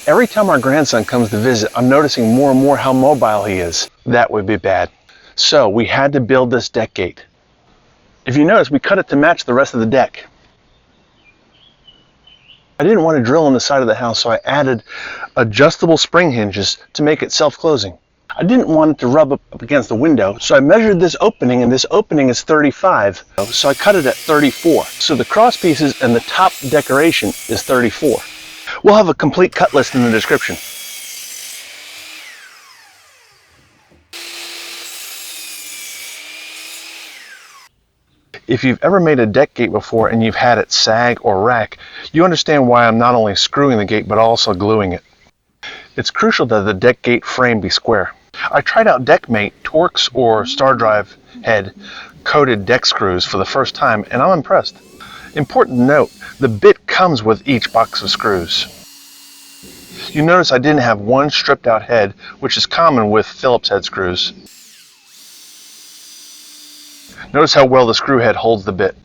Every time our grandson comes to visit, I'm noticing more and more how mobile he is. That would be bad. So we had to build this deck gate. If you notice, we cut it to match the rest of the deck. I didn't want to drill in the side of the house, so I added adjustable spring hinges to make it self-closing. I didn't want it to rub up against the window, so I measured this opening, and this opening is 35, so I cut it at 34. So the cross pieces and the top decoration is 34. We'll have a complete cut list in the description. If you've ever made a deck gate before and you've had it sag or rack, you understand why I'm not only screwing the gate but also gluing it. It's crucial that the deck gate frame be square. I tried out DeckMate Torx or Star Drive head coated deck screws for the first time, and I'm impressed. Important note, the bit comes with each box of screws. You notice I didn't have one stripped out head, which is common with Phillips head screws. Notice how well the screw head holds the bit.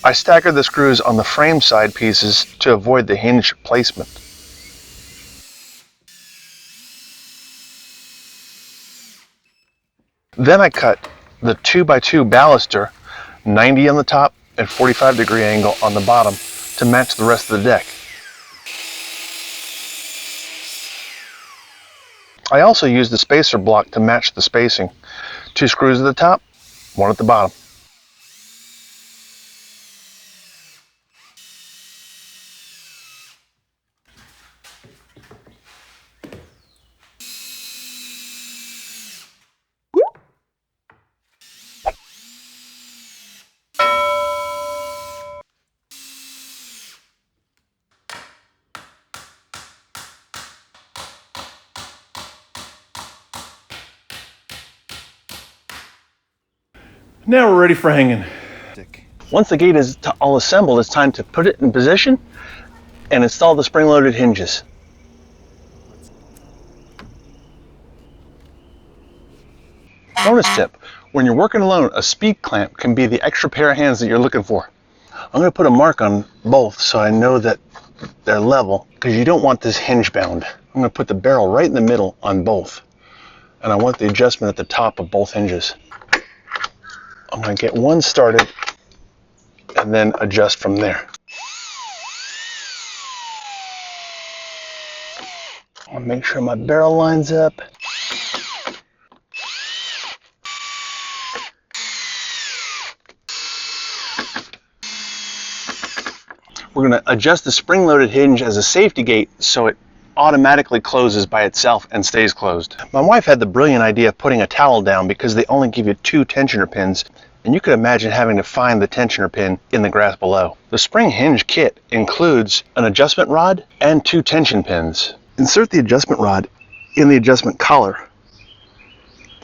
I staggered the screws on the frame side pieces to avoid the hinge placement. Then I cut the 2x2 baluster 90 on the top and 45-degree angle on the bottom to match the rest of the deck. I also used the spacer block to match the spacing. 2 screws at the top, 1 at the bottom. Now we're ready for hanging. Once the gate is all assembled, it's time to put it in position and install the spring-loaded hinges. Bonus tip, when you're working alone, a speed clamp can be the extra pair of hands that you're looking for. I'm going to put a mark on both so I know that they're level, because you don't want this hinge bound. I'm going to put the barrel right in the middle on both, and I want the adjustment at the top of both hinges. I'm going to get one started and then adjust from there. I'll make sure my barrel lines up. We're going to adjust the spring-loaded hinge as a safety gate so it automatically closes by itself and stays closed. My wife had the brilliant idea of putting a towel down because they only give you 2 tensioner pins, and you could imagine having to find the tensioner pin in the grass below. The spring hinge kit includes an adjustment rod and 2 tension pins. Insert the adjustment rod in the adjustment collar,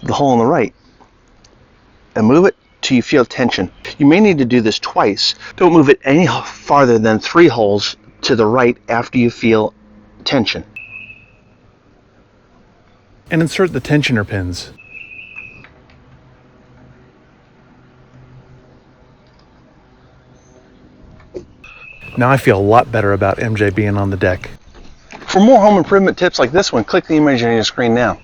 the hole on the right, and move it till you feel tension. You may need to do this twice. Don't move it any farther than 3 holes to the right after you feel tension. And insert the tensioner pins. Now I feel a lot better about MJ being on the deck. For more home improvement tips like this one, click the image on your screen now.